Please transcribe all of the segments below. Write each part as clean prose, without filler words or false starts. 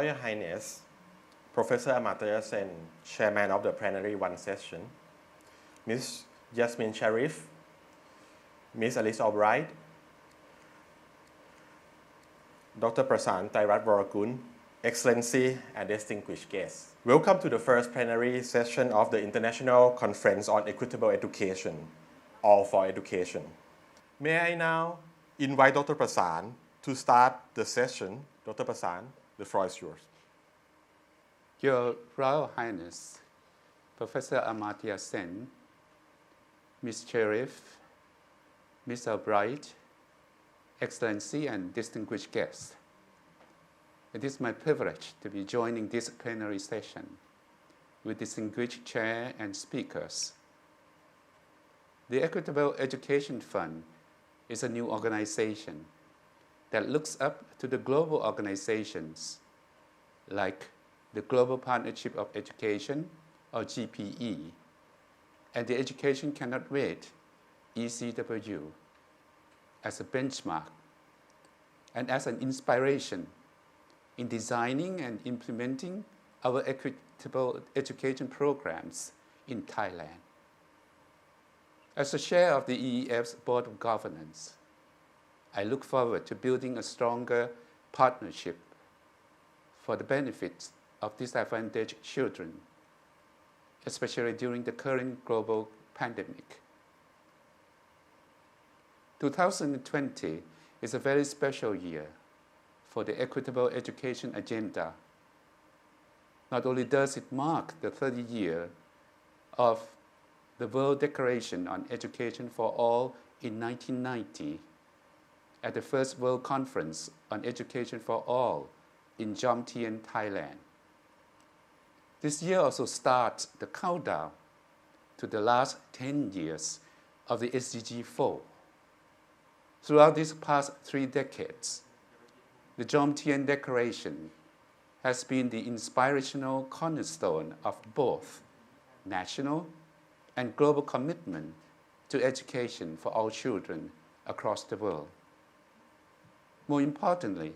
Royal Highness, Professor Amartya Sen, Chairman of the Plenary One session, Ms. Yasmin Sharif, Ms. Alice Albright, Dr. Prasan Tairat Vorakun, Excellency and distinguished guests. Welcome to the first plenary session of the International Conference on Equitable Education, All for Education. May I now invite Dr. Prasan to start the session. Dr. Prasan, the floor is yours. Your Royal Highness, Professor Amartya Sen, Ms. Sharif, Ms. Albright, Excellency and distinguished guests. It is my privilege to be joining this plenary session with distinguished chair and speakers. The Equitable Education Fund is a new organization that looks up to the global organizations like the Global Partnership of Education, or GPE, and the Education Cannot Wait, ECW, as a benchmark and as an inspiration in designing and implementing our equitable education programs in Thailand. As a chair of the EEF's Board of Governance, I look forward to building a stronger partnership for the benefits of disadvantaged children, especially during the current global pandemic. 2020 is a very special year for the Equitable Education Agenda. Not only does it mark the 30th year of the World Declaration on Education for All in 1990 at the first World Conference on Education for All in Jomtien, Thailand. This year also starts the countdown to the last 10 years of the SDG 4. Throughout these past 3 decades, the Jomtien Declaration has been the inspirational cornerstone of both national and global commitment to education for all children across the world. More importantly,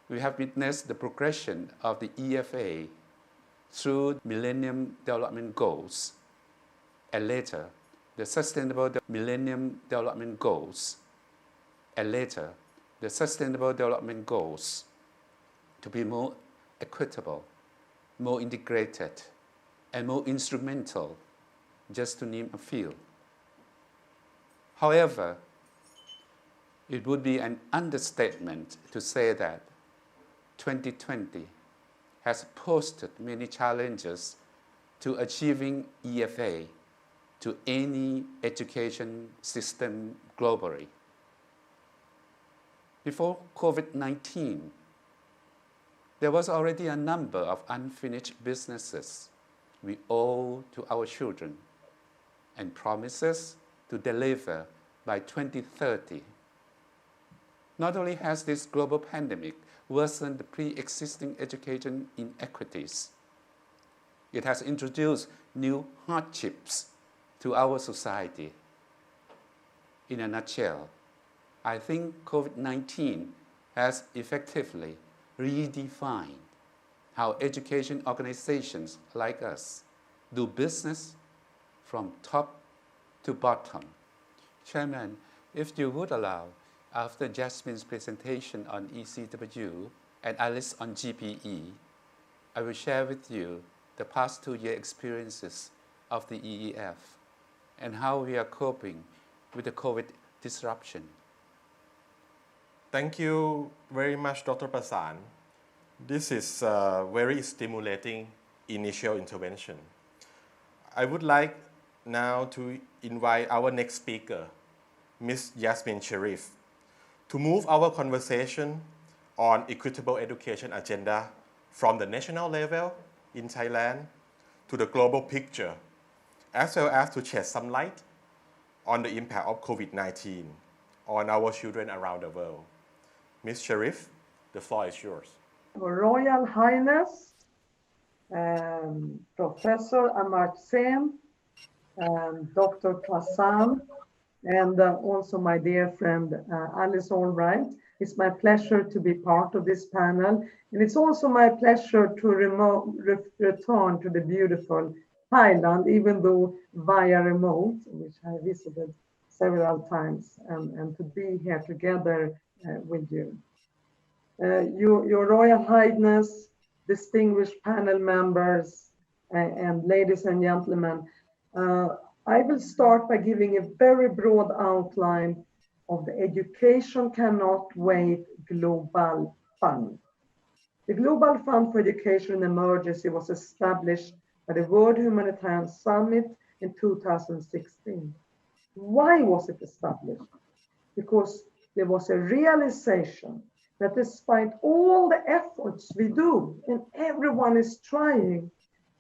we have witnessed the progression of the EFA through Millennium Development Goals, and later the Sustainable Millennium Development Goals, and later the Sustainable Development Goals to be more equitable, more integrated, and more instrumental, just to name a few. However, it would be an understatement to say that 2020 has posed many challenges to achieving EFA to any education system globally. Before COVID-19, there was already a number of unfinished businesses we owe to our children and promises to deliver by 2030. Not only has this global pandemic worsened the pre-existing education inequities, it has introduced new hardships to our society. In a nutshell, I think COVID-19 has effectively redefined how education organizations like us do business from top to bottom. Chairman, if you would allow, after Jasmine's presentation on ECW and Alice on GPE, I will share with you the past 2-year experiences of the EEF and how we are coping with the COVID disruption. Thank you very much, Dr. Prasan. This is a very stimulating initial intervention. I would like now to invite our next speaker, Ms. Yasmin Sharif, to move our conversation on equitable education agenda from the national level in Thailand to the global picture, as well as to shed some light on the impact of COVID-19 on our children around the world. Ms. Sharif, the floor is yours. Royal Highness, Professor Amartya Sen, Dr. Prasan, and also my dear friend Alice Albright. It's my pleasure to be part of this panel, and it's also my pleasure to return to the beautiful Thailand, even though via remote, which I visited several times, and to be here together with you. Your Royal Highness, distinguished panel members, and ladies and gentlemen, I will start by giving a very broad outline of the Education Cannot Wait Global Fund. The Global Fund for Education in Emergency was established by the World Humanitarian Summit in 2016. Why was it established? Because there was a realization that despite all the efforts we do, and everyone is trying,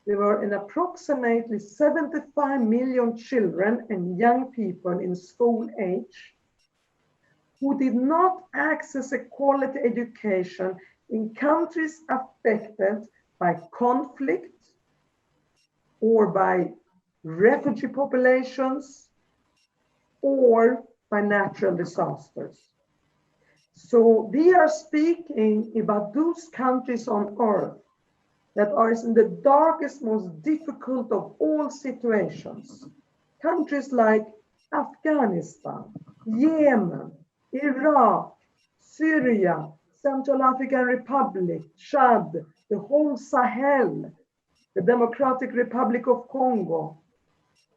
there were an approximately 75 million children and young people in school age who did not access a quality education in countries affected by conflict or by refugee populations or by natural disasters. So we are speaking about those countries on earth that are in the darkest, most difficult of all situations. Countries like Afghanistan, Yemen, Iraq, Syria, Central African Republic, Chad, the whole Sahel, the Democratic Republic of Congo,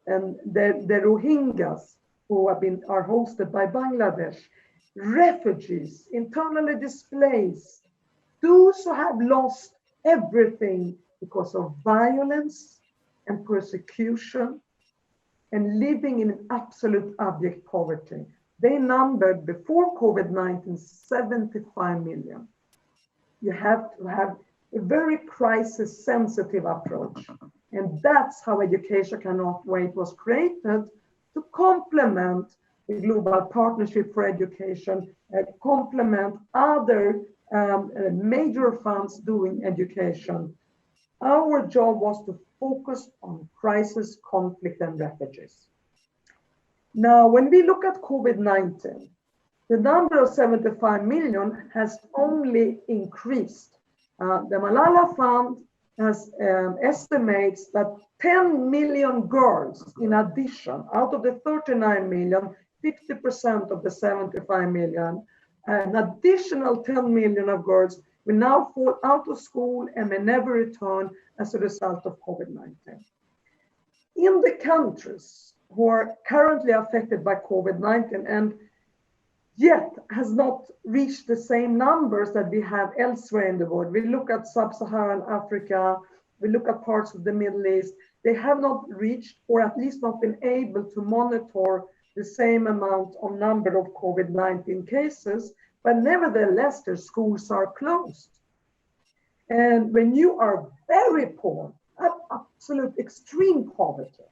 and the Rohingyas who are hosted by Bangladesh, refugees, internally displaced, those who have lost everything because of violence and persecution and living in absolute abject poverty. They numbered before COVID-19 75 million. You have to have a very crisis sensitive approach. And that's how Education Cannot Wait was created, to complement the Global Partnership for Education, complement other major funds doing education. Our job was to focus on crisis, conflict, and refugees. Now, when we look at COVID-19, the number of 75 million has only increased. The Malala Fund has estimates that 10 million girls, in addition, out of the 39 million, 50% of the 75 million, an additional 10 million of girls will now fall out of school and may never return as a result of COVID-19. In the countries who are currently affected by COVID-19 and yet has not reached the same numbers that we have elsewhere in the world. We look at sub-Saharan Africa, we look at parts of the Middle East, they have not reached, or at least not been able to monitor the same amount of number of COVID-19 cases, but nevertheless, their schools are closed. And when you are very poor, at absolute extreme poverty,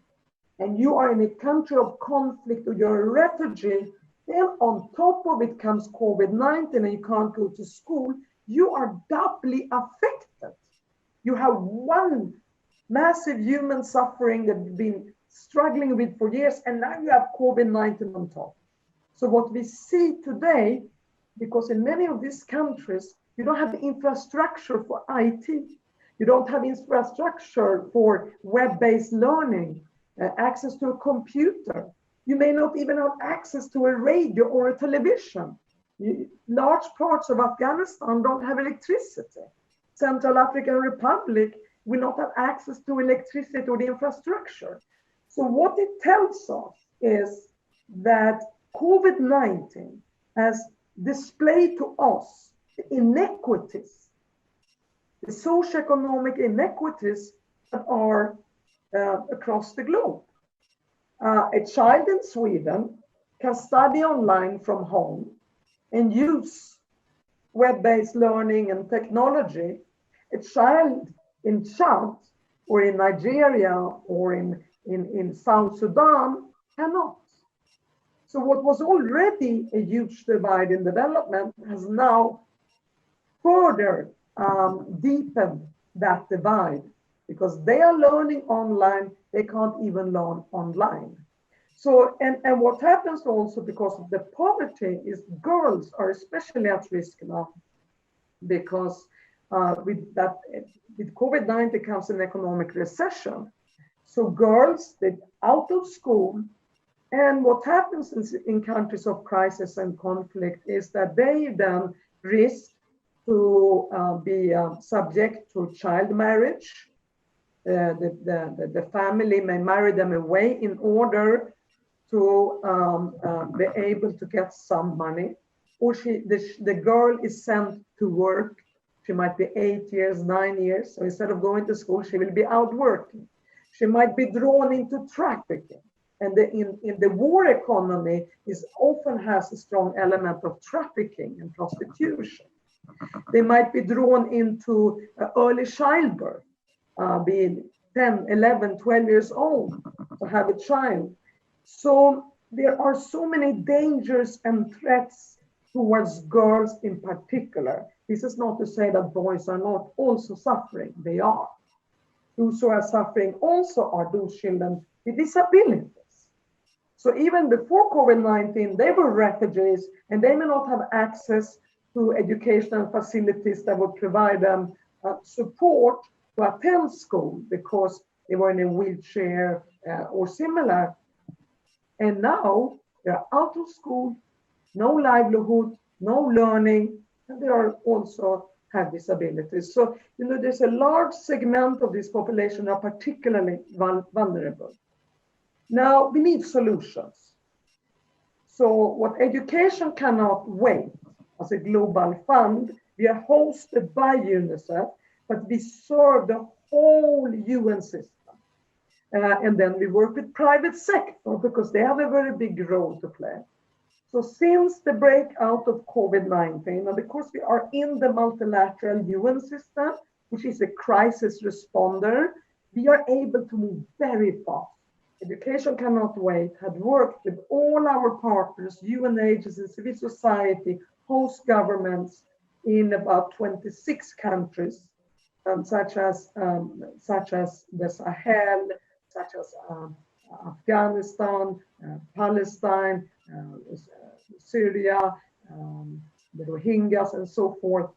and you are in a country of conflict or you're a refugee, then on top of it comes COVID-19 and you can't go to school, you are doubly affected. You have one massive human suffering that you've been struggling with for years, and now you have COVID-19 on top. So what we see today, because in many of these countries, you don't have the infrastructure for IT. You don't have infrastructure for web-based learning, access to a computer. You may not even have access to a radio or a television. Large parts of Afghanistan don't have electricity. Central African Republic will not have access to electricity or the infrastructure. So what it tells us is that COVID-19 has displayed to us the inequities, the socioeconomic inequities that are across the globe. A child in Sweden can study online from home and use web-based learning and technology. A child in Chad or in Nigeria or in South Sudan cannot. So what was already a huge divide in development has now further deepened that divide, because they are learning online, they can't even learn online. So, and what happens also because of the poverty is girls are especially at risk now because with COVID-19 comes an economic recession. So girls, they're out of school. And what happens in countries of crisis and conflict is that they then risk to be subject to child marriage. The family may marry them away in order to be able to get some money. Or the girl is sent to work. She might be 8 years, 9 years. So instead of going to school, she will be out working. She might be drawn into trafficking. And in the war economy, is often has a strong element of trafficking and prostitution. They might be drawn into early childbirth, being 10, 11, 12 years old to have a child. So there are so many dangers and threats towards girls in particular. This is not to say that boys are not also suffering. They are. Those who are suffering also are those children with disabilities. So even before COVID-19, they were refugees and they may not have access to educational facilities that would provide them support to attend school because they were in a wheelchair or similar. And now they're out of school, no livelihood, no learning, and they are also have disabilities. So, there's a large segment of this population that are particularly vulnerable. Now, we need solutions. So what education cannot wait as a global fund, we are hosted by UNICEF, but we serve the whole UN system. And then we work with private sector because they have a very big role to play. So since the breakout of COVID-19, and of course we are in the multilateral UN system, which is a crisis responder, we are able to move very fast. Education Cannot Wait had worked with all our partners, UN agencies, civil society, host governments in about 26 countries, such as the Sahel, such as Afghanistan, Palestine, Syria, the Rohingyas, and so forth,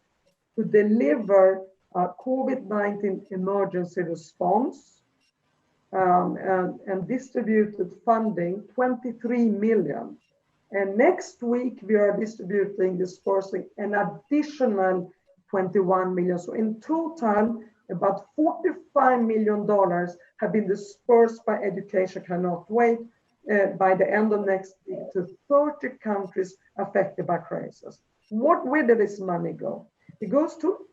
to deliver COVID-19 emergency response and distributed funding, 23 million. And next week, we are dispersing an additional 21 million. So in total, about $45 million have been dispersed by Education Cannot Wait by the end of next week to 30 countries affected by crisis. Where did this money go? It goes to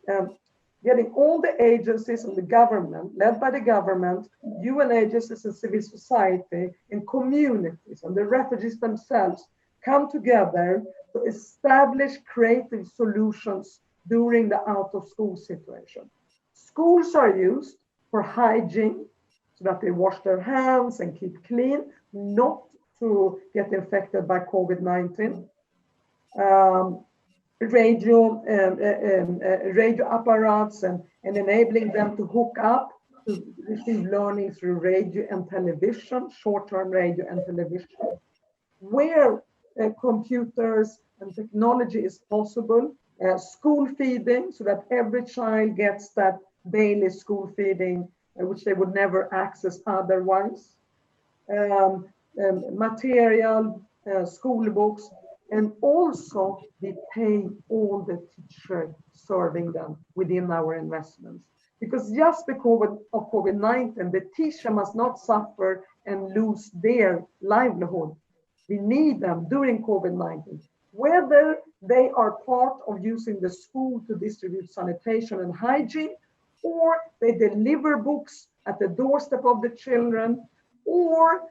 getting all the agencies and the government, led by the government, UN agencies and civil society, and communities and the refugees themselves come together to establish creative solutions during the out-of-school situation. Schools are used for hygiene, so that they wash their hands and keep clean, not to get infected by COVID-19. Radio apparates and enabling them to hook up to receive learning through radio and television, short-term radio and television, where computers and technology is possible, school feeding, so that every child gets that daily school feeding, which they would never access otherwise, material, school books, and also we pay all the teachers serving them within our investments. Because just because of COVID-19, the teacher must not suffer and lose their livelihood. We need them during COVID-19, whether they are part of using the school to distribute sanitation and hygiene, or they deliver books at the doorstep of the children, or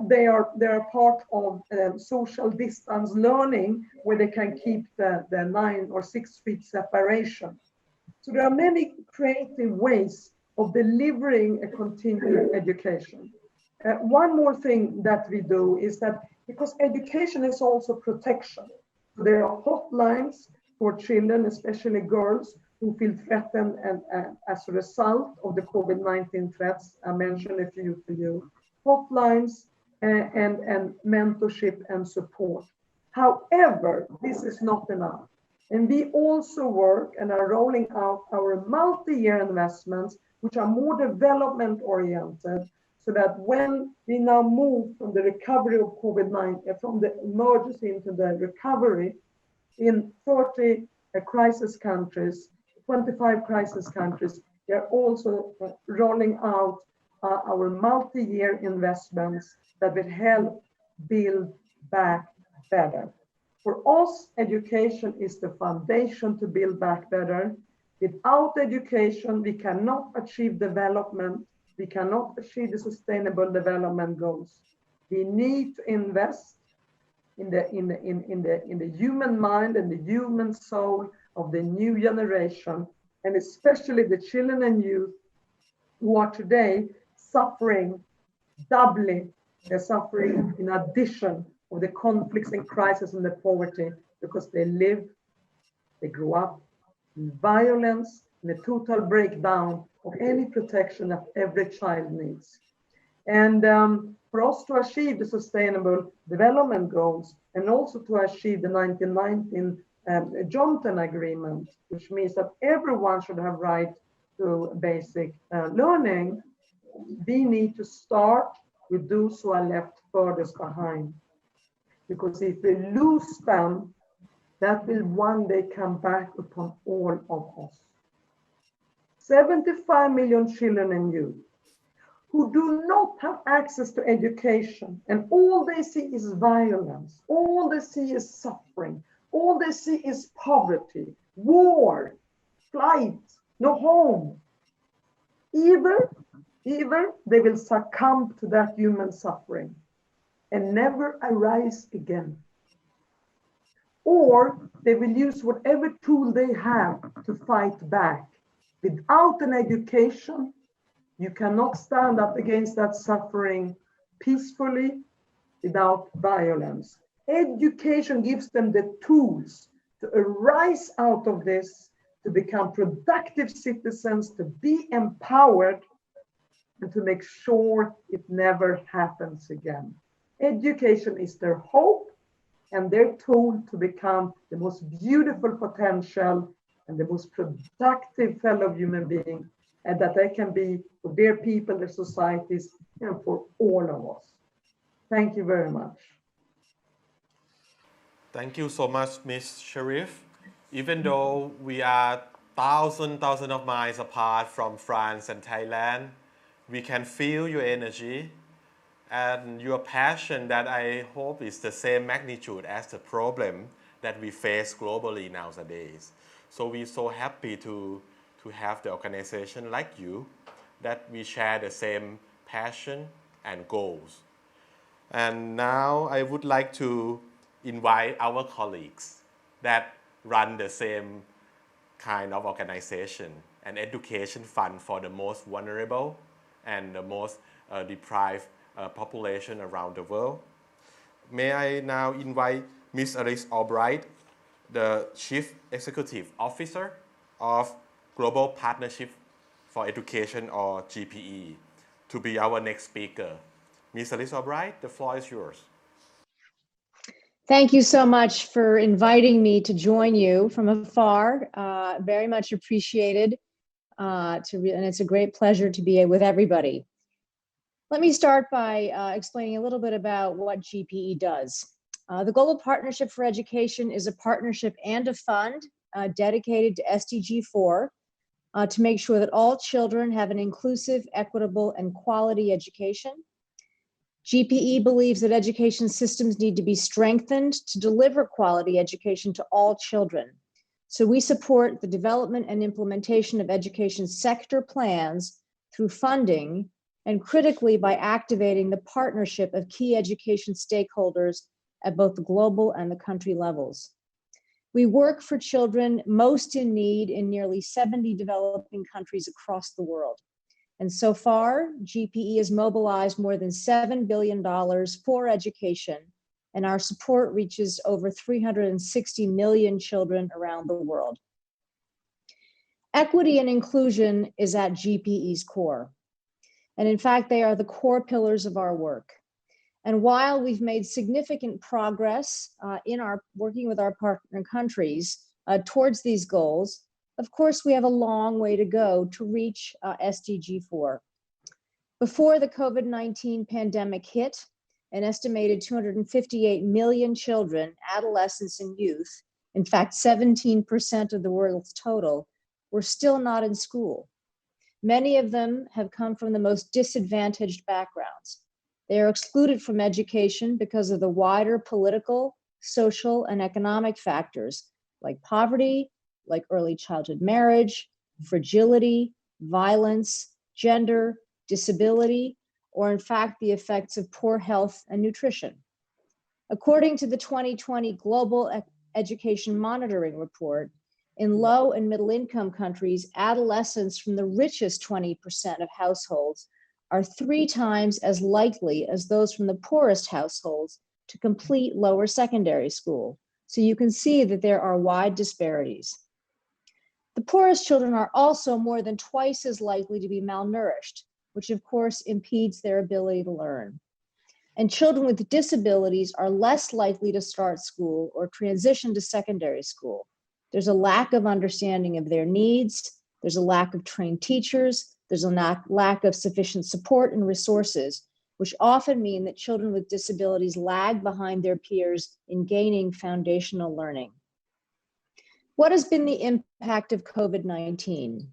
they are part of social distance learning, where they can keep the 9 or 6 feet separation. So there are many creative ways of delivering a continuing education. One more thing that we do is that, because education is also protection, so there are hotlines for children, especially girls, who feel threatened and as a result of the COVID-19 threats. I mentioned a few to you. Hotlines and mentorship and support. However, this is not enough. And we also work and are rolling out our multi-year investments, which are more development oriented, so that when we now move from the recovery of COVID-19, from the emergency into the recovery in 30 crisis countries, 25 crisis countries, we are also rolling out our multi-year investments that will help build back better. For us, education is the foundation to build back better. Without education, we cannot achieve development. We cannot achieve the sustainable development goals. We need to invest in the human mind and the human soul of the new generation, and especially the children and youth who are today suffering doubly. They're suffering in addition of the conflicts and crisis and the poverty, because they grow up in violence, in a total breakdown of any protection that every child needs. And for us to achieve the sustainable development goals and also to achieve the 1919 Johnson Agreement, which means that everyone should have right to basic learning, we need to start with those who are left furthest behind. Because if we lose them, that will one day come back upon all of us. 75 million children and youth who do not have access to education, and all they see is violence, all they see is suffering, all they see is poverty, war, flight, no home. Either they will succumb to that human suffering and never arise again, or they will use whatever tool they have to fight back. Without an education, you cannot stand up against that suffering peacefully without violence. Education gives them the tools to arise out of this, to become productive citizens, to be empowered, and to make sure it never happens again. Education is their hope and their tool to become the most beautiful potential and the most productive fellow human being, and that they can be for their people, their societies, and for all of us. Thank you very much. Thank you so much, Ms. Sharif. Even though we are thousands of miles apart from France and Thailand, we can feel your energy and your passion that I hope is the same magnitude as the problem that we face globally nowadays. So we're so happy to have the organization like you, that we share the same passion and goals. And now I would like to invite our colleagues that run the same kind of organization, an education fund for the most vulnerable and the most deprived population around the world. May I now invite Ms. Alice Albright, the Chief Executive Officer of Global Partnership for Education, or GPE, to be our next speaker. Ms. Alice Albright, the floor is yours. Thank you so much for inviting me to join you from afar. Very much appreciated. And it's a great pleasure to be with everybody. Let me start by explaining a little bit about what GPE does. The Global Partnership for Education is a partnership and a fund dedicated to SDG 4 to make sure that all children have an inclusive, equitable, and quality education. GPE believes that education systems need to be strengthened to deliver quality education to all children. So we support the development and implementation of education sector plans through funding, and critically by activating the partnership of key education stakeholders at both the global and the country levels. We work for children most in need in nearly 70 developing countries across the world. And so far, GPE has mobilized more than $7 billion for education, and our support reaches over 360 million children around the world. Equity and inclusion is at GPE's core. And in fact, they are the core pillars of our work. And while we've made significant progress in our working with our partner countries towards these goals, of course, we have a long way to go to reach SDG 4. Before the COVID-19 pandemic hit, an estimated 258 million children, adolescents, and youth, in fact, 17% of the world's total, were still not in school. Many of them have come from the most disadvantaged backgrounds. They are excluded from education because of the wider political, social, and economic factors like poverty, like early childhood marriage, fragility, violence, gender, disability, or in fact, the effects of poor health and nutrition. According to the 2020 Global Education Monitoring Report, in low and middle income countries, adolescents from the richest 20% of households are 3 times as likely as those from the poorest households to complete lower secondary school. So you can see that there are wide disparities. The poorest children are also more than twice as likely to be malnourished, which of course impedes their ability to learn. And children with disabilities are less likely to start school or transition to secondary school. There's a lack of understanding of their needs. There's a lack of trained teachers. There's a lack of sufficient support and resources, which often mean that children with disabilities lag behind their peers in gaining foundational learning. What has been the impact of COVID-19?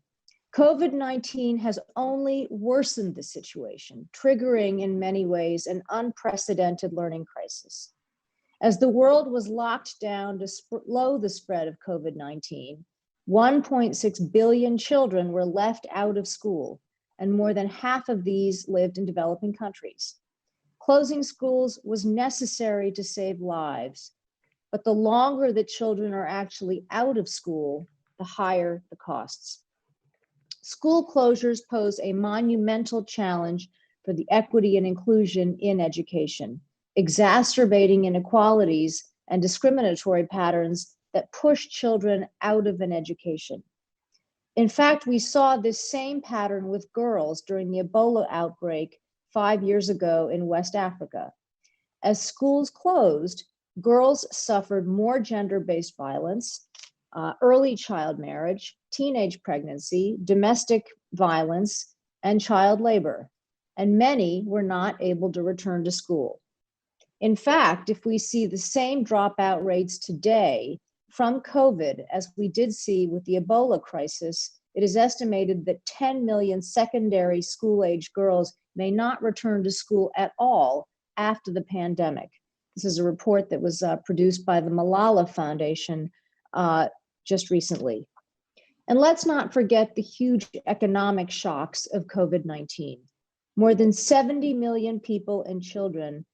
COVID-19 has only worsened the situation, triggering in many ways an unprecedented learning crisis. As the world was locked down to slow the spread of COVID-19, 1.6 billion children were left out of school, and more than half of these lived in developing countries. Closing schools was necessary to save lives, but the longer that children are actually out of school, the higher the costs. School closures pose a monumental challenge for the equity and inclusion in education, exacerbating inequalities and discriminatory patterns that push children out of an education. In fact, we saw this same pattern with girls during the Ebola outbreak 5 years ago in West Africa. As schools closed, girls suffered more gender-based violence, early child marriage, teenage pregnancy, domestic violence, and child labor, and many were not able to return to school. In fact, if we see the same dropout rates today from COVID as we did see with the Ebola crisis, it is estimated that 10 million secondary school-age girls may not return to school at all after the pandemic. This is a report that was produced by the Malala Foundation just recently. And let's not forget the huge economic shocks of COVID-19. More than 70 million people and children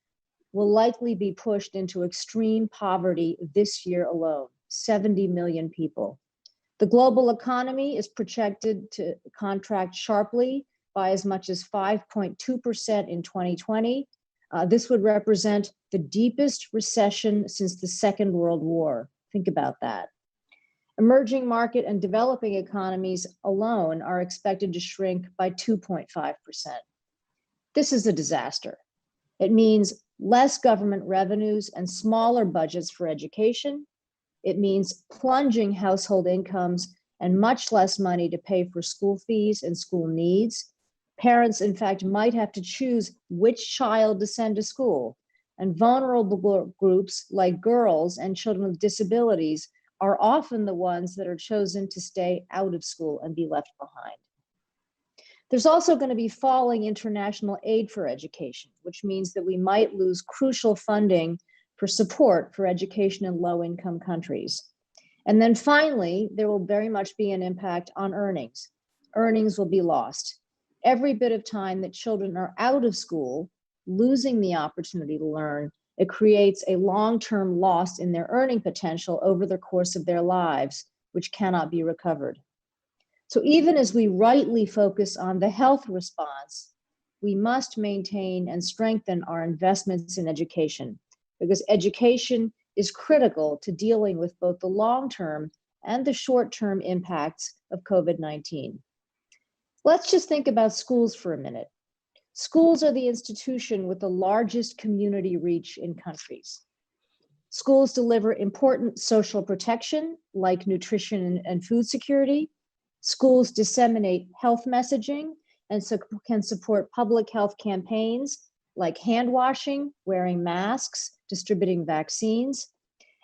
will likely be pushed into extreme poverty this year alone, 70 million people. The global economy is projected to contract sharply by as much as 5.2% in 2020. This would represent the deepest recession since the Second World War. Think about that. Emerging market and developing economies alone are expected to shrink by 2.5%. This is a disaster. It means less government revenues and smaller budgets for education. It means plunging household incomes and much less money to pay for school fees and school needs. Parents, in fact, might have to choose which child to send to school. And vulnerable groups like girls and children with disabilities are often the ones that are chosen to stay out of school and be left behind. There's also going to be falling international aid for education, which means that we might lose crucial funding for support for education in low-income countries. And then finally, there will very much be an impact on earnings. Earnings will be lost. Every bit of time that children are out of school, losing the opportunity to learn, it creates a long-term loss in their earning potential over the course of their lives, which cannot be recovered. So even as we rightly focus on the health response, we must maintain and strengthen our investments in education, because education is critical to dealing with both the long-term and the short-term impacts of COVID-19. Let's just think about schools for a minute. Schools are the institution with the largest community reach in countries. Schools deliver important social protection like nutrition and food security. Schools disseminate health messaging and can support public health campaigns like hand washing, wearing masks, distributing vaccines.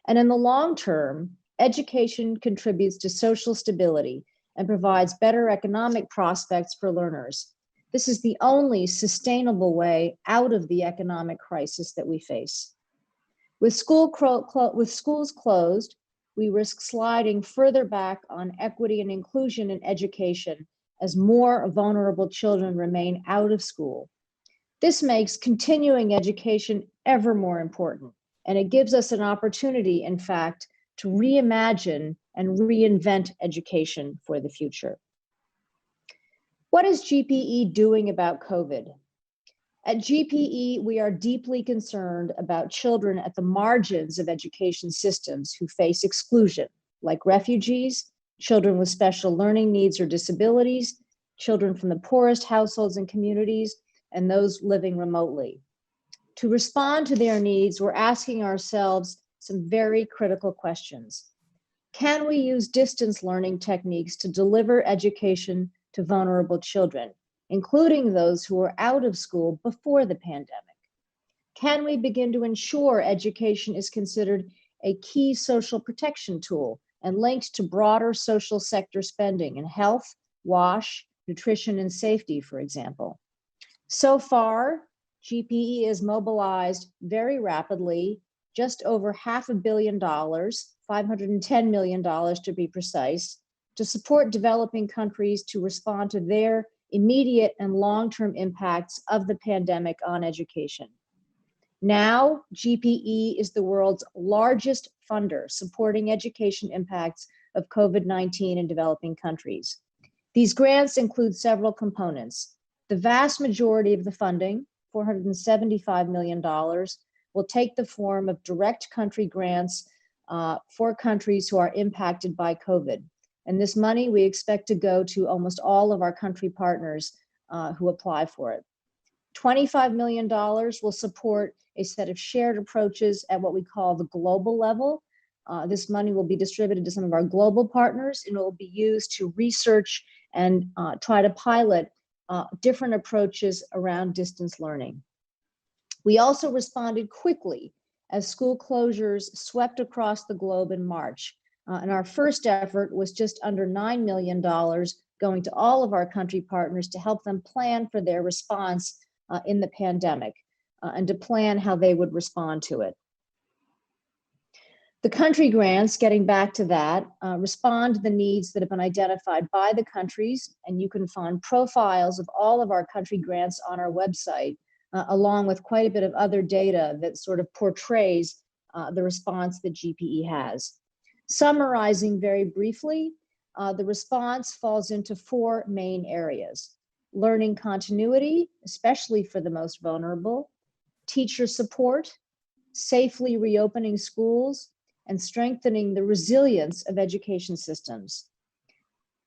And in the long term, education contributes to social stability and provides better economic prospects for learners. This is the only sustainable way out of the economic crisis that we face. With schools closed, we risk sliding further back on equity and inclusion in education as more vulnerable children remain out of school. This makes continuing education ever more important, and it gives us an opportunity, in fact, to reimagine and reinvent education for the future. What is GPE doing about COVID? At GPE, we are deeply concerned about children at the margins of education systems who face exclusion, like refugees, children with special learning needs or disabilities, children from the poorest households and communities, and those living remotely. To respond to their needs, we're asking ourselves some very critical questions. Can we use distance learning techniques to deliver education to vulnerable children, including those who were out of school before the pandemic? Can we begin to ensure education is considered a key social protection tool and linked to broader social sector spending in health, WASH, nutrition, and safety, for example? So far, GPE is mobilized very rapidly, just over $500 million, $510 million to be precise, to support developing countries to respond to their immediate and long-term impacts of the pandemic on education. Now, GPE is the world's largest funder supporting education impacts of COVID-19 in developing countries. These grants include several components. The vast majority of the funding, $475 million, will take the form of direct country grants for countries who are impacted by COVID. And this money we expect to go to almost all of our country partners who apply for it. $25 million will support a set of shared approaches at what we call the global level. This money will be distributed to some of our global partners, and it will be used to research and try to pilot different approaches around distance learning. We also responded quickly as school closures swept across the globe in March. And our first effort was just under $9 million going to all of our country partners to help them plan for their response in the pandemic and to plan how they would respond to it. The country grants, getting back to that, respond to the needs that have been identified by the countries, and you can find profiles of all of our country grants on our website, along with quite a bit of other data that sort of portrays the response that GPE has. Summarizing very briefly, the response falls into four main areas: learning continuity, especially for the most vulnerable, teacher support, safely reopening schools, and strengthening the resilience of education systems.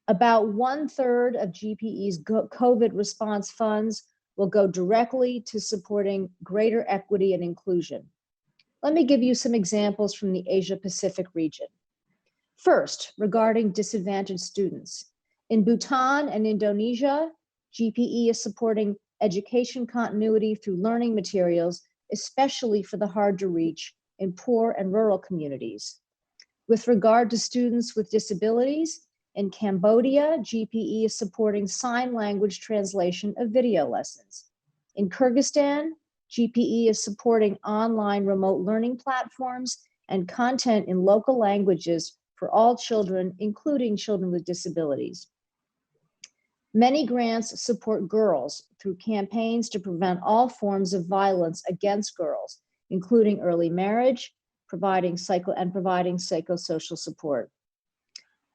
About 1/3 of GPE's COVID response funds will go directly to supporting greater equity and inclusion. Let me give you some examples from the Asia Pacific region. First, regarding disadvantaged students. In Bhutan and Indonesia, GPE is supporting education continuity through learning materials, especially for the hard to reach in poor and rural communities. With regard to students with disabilities, in Cambodia, GPE is supporting sign language translation of video lessons. In Kyrgyzstan, GPE is supporting online remote learning platforms and content in local languages for all children, including children with disabilities. Many grants support girls through campaigns to prevent all forms of violence against girls, including early marriage, providing psychosocial support.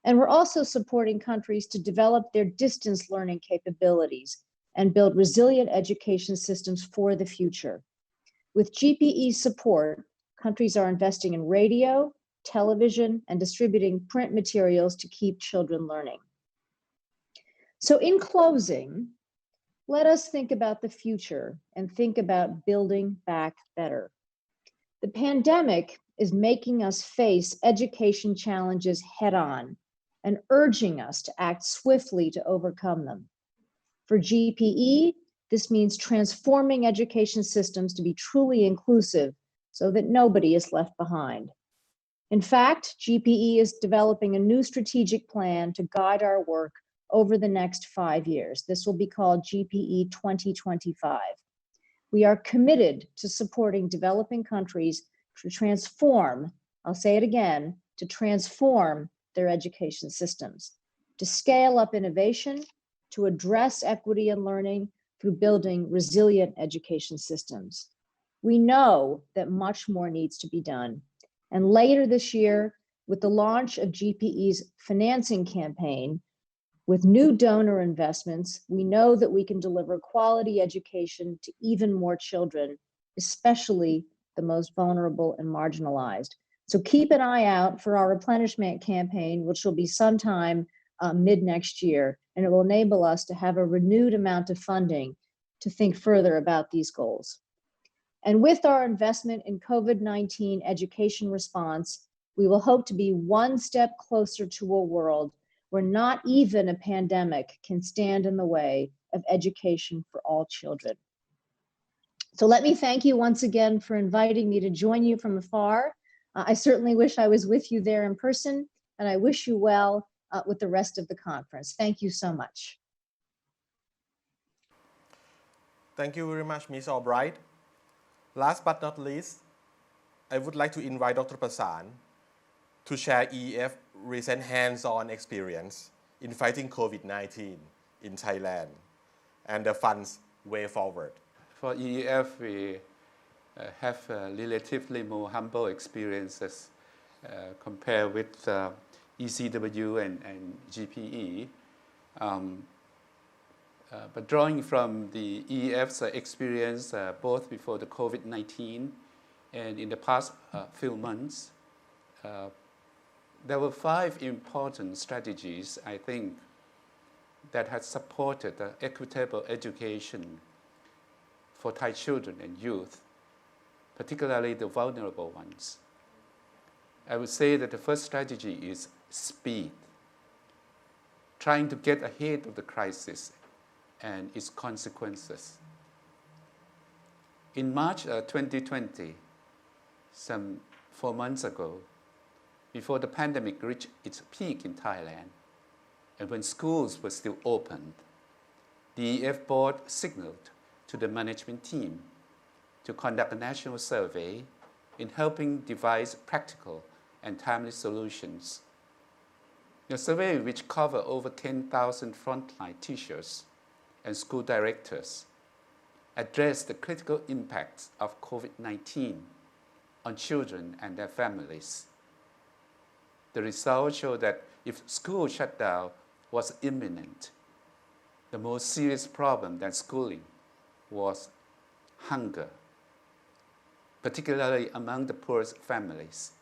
And we're also supporting countries to develop their distance learning capabilities and build resilient education systems for the future. With GPE support, countries are investing in radio, television, and distributing print materials to keep children learning. So in closing, let us think about the future and think about building back better. The pandemic is making us face education challenges head on and urging us to act swiftly to overcome them. For GPE, this means transforming education systems to be truly inclusive so that nobody is left behind. In fact, GPE is developing a new strategic plan to guide our work over the next 5 years. This will be called GPE 2025. We are committed to supporting developing countries to transform, I'll say it again, to transform their education systems, to scale up innovation, to address equity and learning through building resilient education systems. We know that much more needs to be done. And later this year, with the launch of GPE's financing campaign, with new donor investments, we know that we can deliver quality education to even more children, especially the most vulnerable and marginalized. So keep an eye out for our replenishment campaign, which will be sometime mid next year, and it will enable us to have a renewed amount of funding to think further about these goals. And with our investment in COVID-19 education response, we will hope to be one step closer to a world where not even a pandemic can stand in the way of education for all children. So let me thank you once again for inviting me to join you from afar. I certainly wish I was with you there in person, and I wish you well with the rest of the conference. Thank you so much. Thank you very much, Ms. Albright. Last but not least, I would like to invite Dr. Prasan to share EEF recent hands-on experience in fighting COVID-19 in Thailand and the fund's way forward. For EEF, we have relatively more humble experiences compared with ECW and GPE. But drawing from the EEF's experience both before the COVID-19 and in the past few months, there were 5 important strategies, I think, that had supported equitable education for Thai children and youth, particularly the vulnerable ones. I would say that the first strategy is speed, trying to get ahead of the crisis and its consequences. In March 2020, some 4 months ago, before the pandemic reached its peak in Thailand, and when schools were still open, the EF board signaled to the management team to conduct a national survey in helping devise practical and timely solutions. The survey, which covered over 10,000 frontline teachers and school directors, addressed the critical impacts of COVID-19 on children and their families. The results show that if school shutdown was imminent, the most serious problem than schooling was hunger, particularly among the poorest families.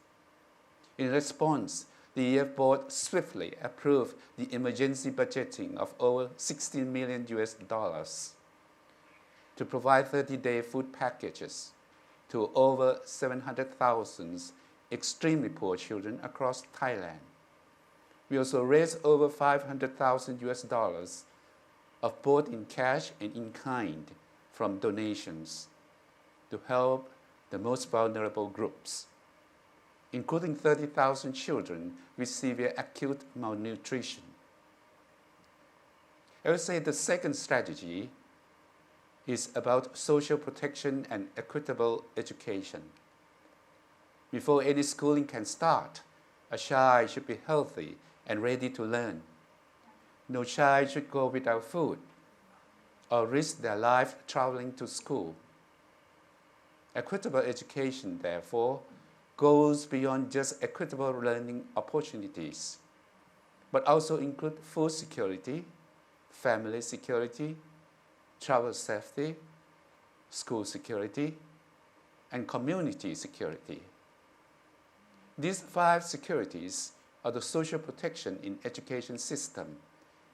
In response, the EF board swiftly approved the emergency budgeting of over $16 million to provide 30-day food packages to over 700,000 extremely poor children across Thailand. We also raised over $500,000 of both in cash and in kind from donations to help the most vulnerable groups, including 30,000 children with severe acute malnutrition. I would say the second strategy is about social protection and equitable education. Before any schooling can start, a child should be healthy and ready to learn. No child should go without food or risk their life traveling to school. Equitable education, therefore, goes beyond just equitable learning opportunities, but also include food security, family security, travel safety, school security, and community security. These 5 securities of the social protection in education system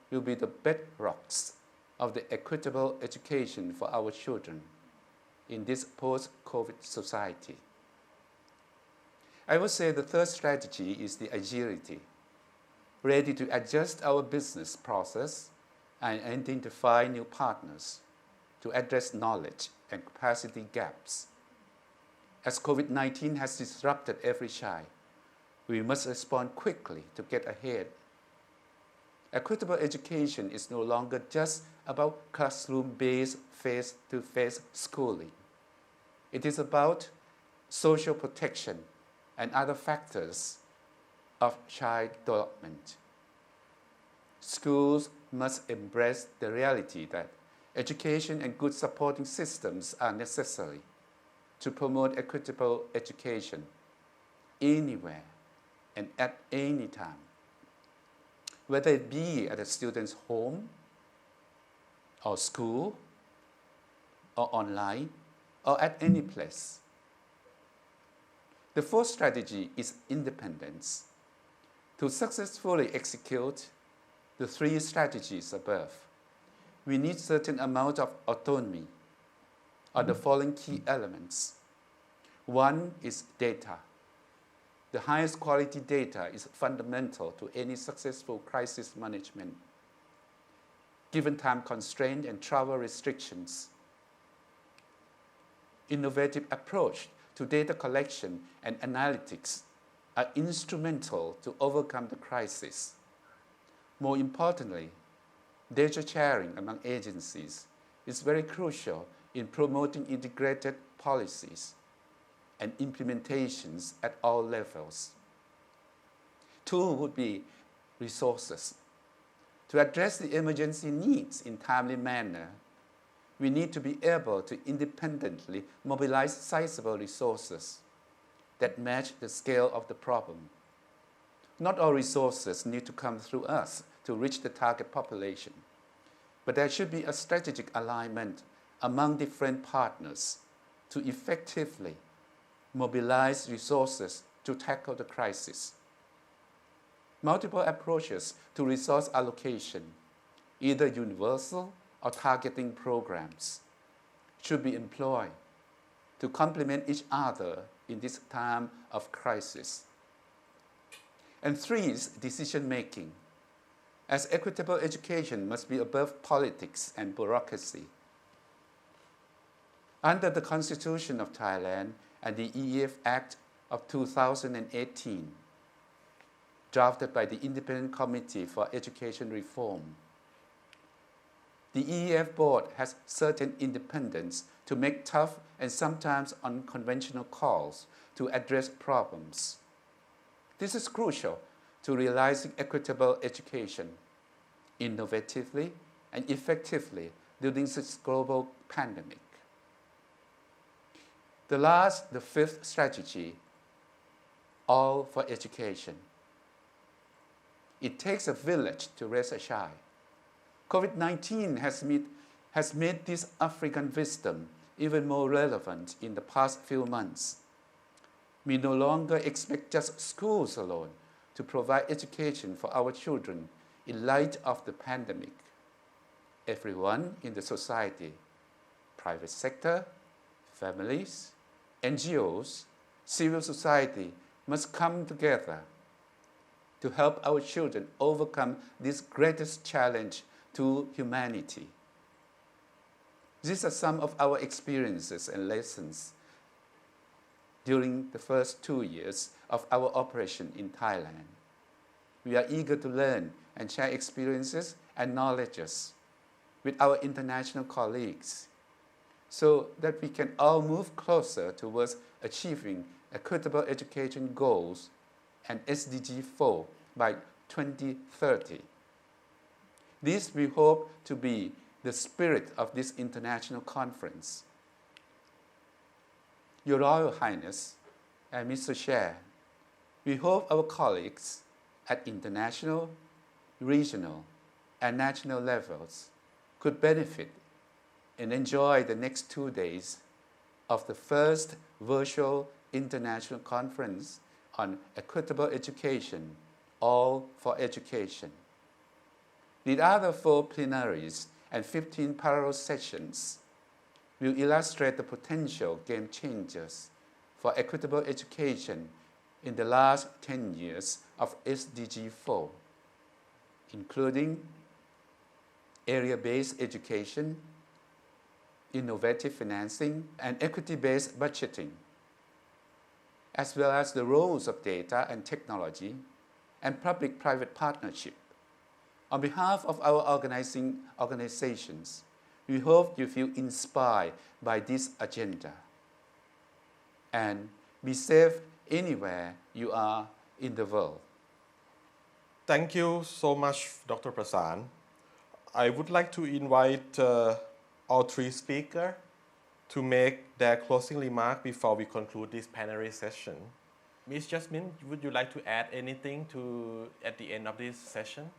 will be the bedrocks of the equitable education for our children in this post-COVID society. I would say the third strategy is the agility, ready to adjust our business process and identify new partners to address knowledge and capacity gaps. As COVID-19 has disrupted every child, we must respond quickly to get ahead. Equitable education is no longer just about classroom-based face-to-face schooling. It is about social protection and other factors of child development. Schools must embrace the reality that education and good supporting systems are necessary to promote equitable education anywhere and at any time, whether it be at a student's home or school or online or at any place. The fourth strategy is independence. To successfully execute the three strategies above, we need certain amount of autonomy on the following key elements. One is data. The highest quality data is fundamental to any successful crisis management. Given time constraint and travel restrictions, innovative approach to data collection and analytics are instrumental to overcome the crisis. More importantly, data sharing among agencies is very crucial in promoting integrated policies and implementations at all levels. Two would be resources. To address the emergency needs in a timely manner, we need to be able to independently mobilize sizable resources that match the scale of the problem. Not all resources need to come through us to reach the target population, but there should be a strategic alignment among different partners to effectively mobilize resources to tackle the crisis. Multiple approaches to resource allocation, either universal or targeting programs, should be employed to complement each other in this time of crisis. And three is decision-making, as equitable education must be above politics and bureaucracy. Under the Constitution of Thailand and the EEF Act of 2018, drafted by the Independent Committee for Education Reform, the EEF board has certain independence to make tough and sometimes unconventional calls to address problems. This is crucial to realizing equitable education innovatively and effectively during this global pandemic. The fifth strategy, all for education. It takes a village to raise a child. COVID-19 has made this African wisdom even more relevant in the past few months. We no longer expect just schools alone to provide education for our children in light of the pandemic. Everyone in the society, private sector, families, NGOs, civil society must come together to help our children overcome this greatest challenge to humanity. These are some of our experiences and lessons during the first 2 years of our operation in Thailand. We are eager to learn and share experiences and knowledges with our international colleagues so that we can all move closer towards achieving equitable education goals and SDG 4 by 2030. This we hope to be the spirit of this international conference. Your Royal Highness and Mr. Chair, we hope our colleagues at international, regional, and national levels could benefit and enjoy the next 2 days of the first virtual international conference on equitable education, all for education. The other 4 plenaries and 15 parallel sessions will illustrate the potential game changers for equitable education in the last 10 years of SDG 4, including area-based education, innovative financing, and equity-based budgeting, as well as the roles of data and technology and public-private partnership. On behalf of our organizations, we hope you feel inspired by this agenda. And be safe anywhere you are in the world. Thank you so much, Dr. Prasan. I would like to invite all three speakers to make their closing remark before we conclude this plenary session. Ms. Yasmin, would you like to add anything at the end of this session?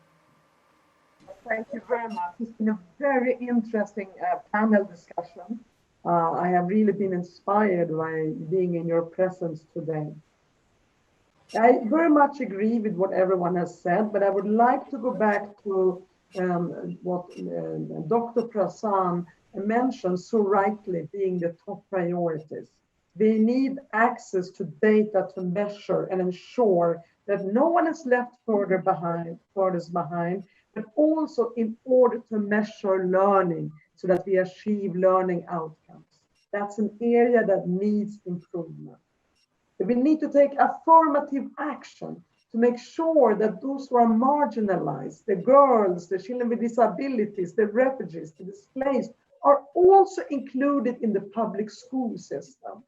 Thank you very much. It's been a very interesting panel discussion. I have really been inspired by being in your presence today. I very much agree with what everyone has said, but I would like to go back to what Dr. Prasan mentioned so rightly, being the top priorities. We need access to data to measure and ensure that no one is left furthest behind, but also in order to measure learning so that we achieve learning outcomes. That's an area that needs improvement. We need to take affirmative action to make sure that those who are marginalized, the girls, the children with disabilities, the refugees, the displaced, are also included in the public school system.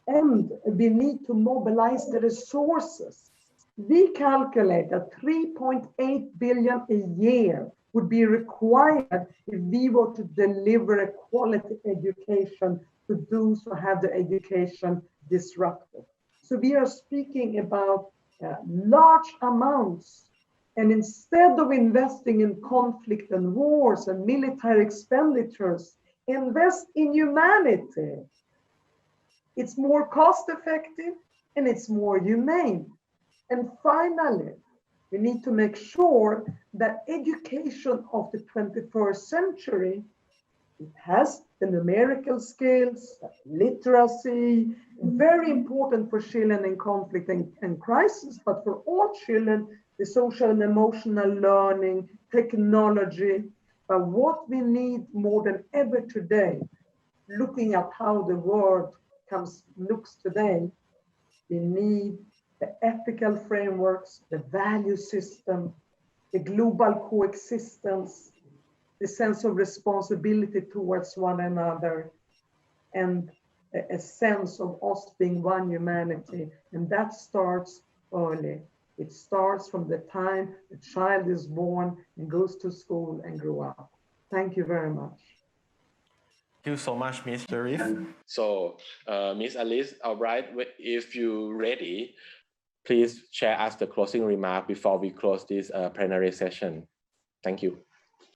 And we need to mobilize the resources. We calculate that 3.8 billion a year would be required if we were to deliver a quality education to those who have the education disrupted. So we are speaking about large amounts. And instead of investing in conflict and wars and military expenditures, invest in humanity. It's more cost effective and it's more humane. And finally, we need to make sure that education of the 21st century, it has the numerical skills, literacy, very important for children in conflict and crisis, but for all children, the social and emotional learning, technology. But what we need more than ever today, looking at how the world looks today, we need the ethical frameworks, the value system, the global coexistence, the sense of responsibility towards one another, and a sense of us being one humanity. And that starts early. It starts from the time the child is born and goes to school and grows up. Thank you very much. Thank you so much, Ms. Sharif. So, Ms. Alice, all right, if you're ready, please share us the closing remark before we close this plenary session. Thank you.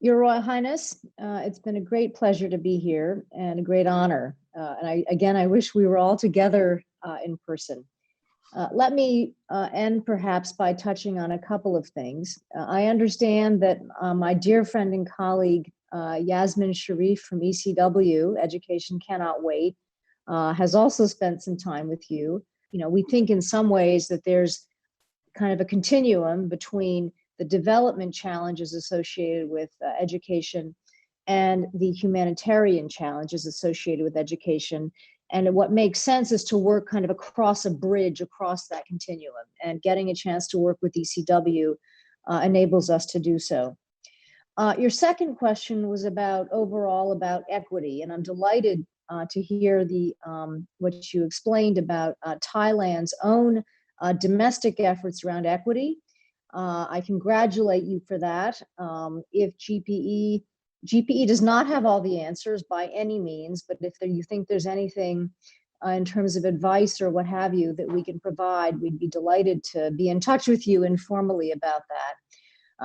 Your Royal Highness, it's been a great pleasure to be here and a great honor. And I wish we were all together in person. Let me end perhaps by touching on a couple of things. I understand that my dear friend and colleague, Yasmin Sharif from ECW, Education Cannot Wait, has also spent some time with you. You know, we think in some ways that there's kind of a continuum between the development challenges associated with education and the humanitarian challenges associated with education. And what makes sense is to work kind of across a bridge, across that continuum, and getting a chance to work with ECW enables us to do so. Your second question was overall about equity, and I'm delighted to hear what you explained about Thailand's own domestic efforts around equity. I congratulate you for that. If GPE does not have all the answers by any means, but if you think there's anything in terms of advice or what have you that we can provide, we'd be delighted to be in touch with you informally about that.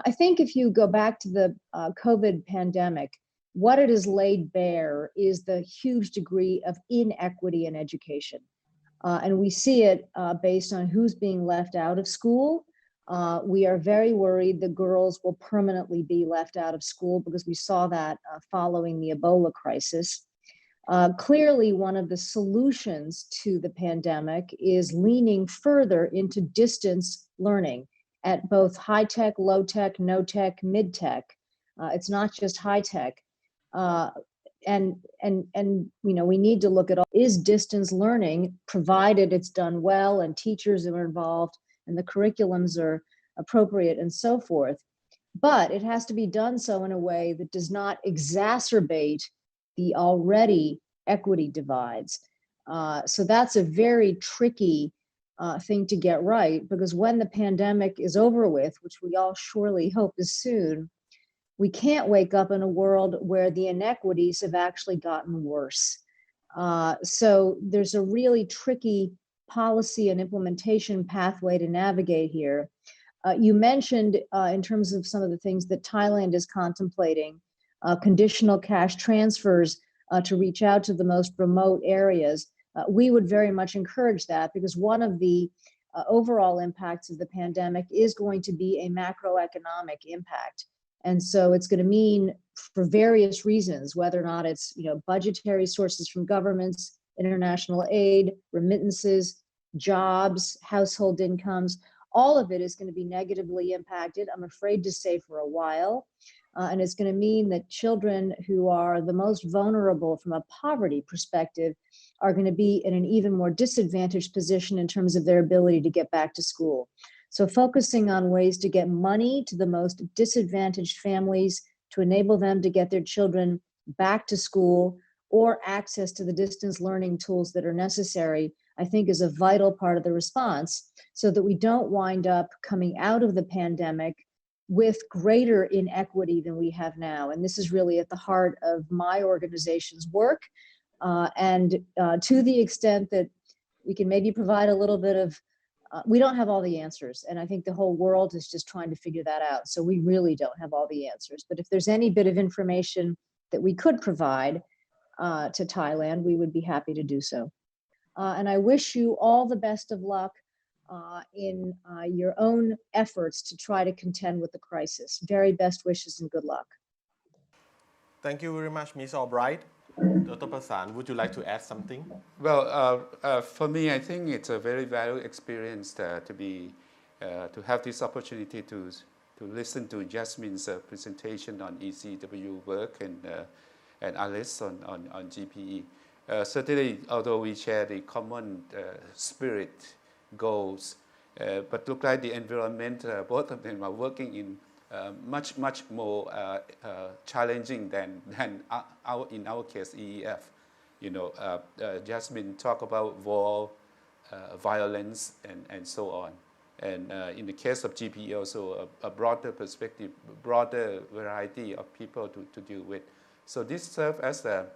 I think if you go back to the COVID pandemic, what it has laid bare is the huge degree of inequity in education. And we see it based on who's being left out of school, We are very worried that girls will permanently be left out of school because we saw that following the Ebola crisis. Clearly, one of the solutions to the pandemic is leaning further into distance learning at both high tech, low tech, no tech, mid tech. It's not just high tech. And we need to look at all, is distance learning, provided it's done well and teachers are involved and the curriculums are appropriate and so forth. But it has to be done so in a way that does not exacerbate the already equity divides. So that's a very tricky thing to get right, because when the pandemic is over with, which we all surely hope is soon, we can't wake up in a world where the inequities have actually gotten worse. So there's a really tricky policy and implementation pathway to navigate here. You mentioned in terms of some of the things that Thailand is contemplating, conditional cash transfers to reach out to the most remote areas. We would very much encourage that, because one of the overall impacts of the pandemic is going to be a macroeconomic impact. And so it's going to mean, for various reasons, whether or not it's budgetary sources from governments, international aid, remittances, jobs, household incomes, all of it is going to be negatively impacted, I'm afraid to say, for a while. And it's going to mean that children who are the most vulnerable from a poverty perspective are going to be in an even more disadvantaged position in terms of their ability to get back to school. So focusing on ways to get money to the most disadvantaged families to enable them to get their children back to school or access to the distance learning tools that are necessary, I think is a vital part of the response, so that we don't wind up coming out of the pandemic with greater inequity than we have now. And this is really at the heart of my organization's work. And to the extent that we can maybe provide a little bit of, we don't have all the answers. And I think the whole world is just trying to figure that out. So we really don't have all the answers. But if there's any bit of information that we could provide to Thailand, we would be happy to do so. And I wish you all the best of luck in your own efforts to try to contend with the crisis. Very best wishes and good luck. Thank you very much, Ms. Albright. Dr. Prasan, would you like to add something? Well, for me, I think it's a very valuable experience to have this opportunity to listen to Yasmin's presentation on ECW work and Alice on GPE. Certainly, although we share the common spirit, goals, but look like the environment, both of them are working in much more challenging than in our case, EEF. Jasmine talked about war, violence, and so on. And in the case of GPE, also a broader perspective, broader variety of people to deal with. So this serves as a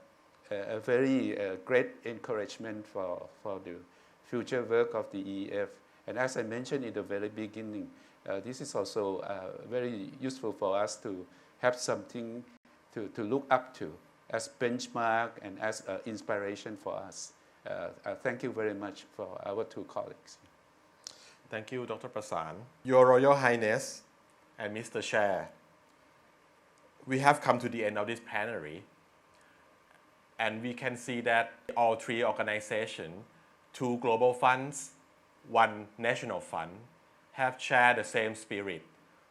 very great encouragement for the future work of the EEF. And as I mentioned in the very beginning, this is also very useful for us to have something to look up to as benchmark and as inspiration for us. Thank you very much for our two colleagues. Thank you, Dr. Prasan. Your Royal Highness and Mr. Chair, we have come to the end of this plenary, and we can see that all three organizations, 2 global funds, 1 national fund, have shared the same spirit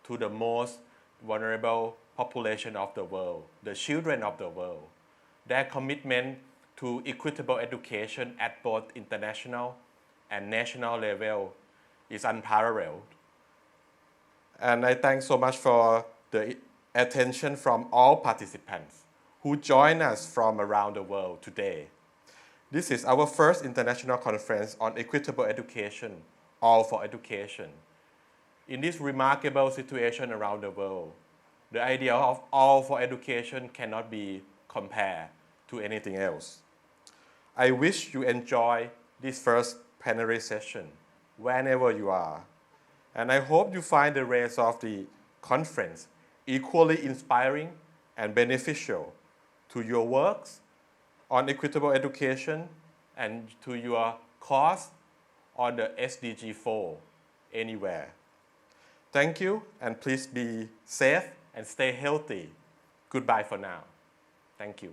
to the most vulnerable population of the world, the children of the world. Their commitment to equitable education at both international and national level is unparalleled. And I thank so much for the attention from all participants who join us from around the world today. This is our first international conference on equitable education, all for education. In this remarkable situation around the world, the idea of all for education cannot be compared to anything else. I wish you enjoy this first plenary session whenever you are. And I hope you find the rest of the conference equally inspiring and beneficial to your works on equitable education and to your course on the SDG 4 anywhere. Thank you, and please be safe and stay healthy. Goodbye for now. Thank you.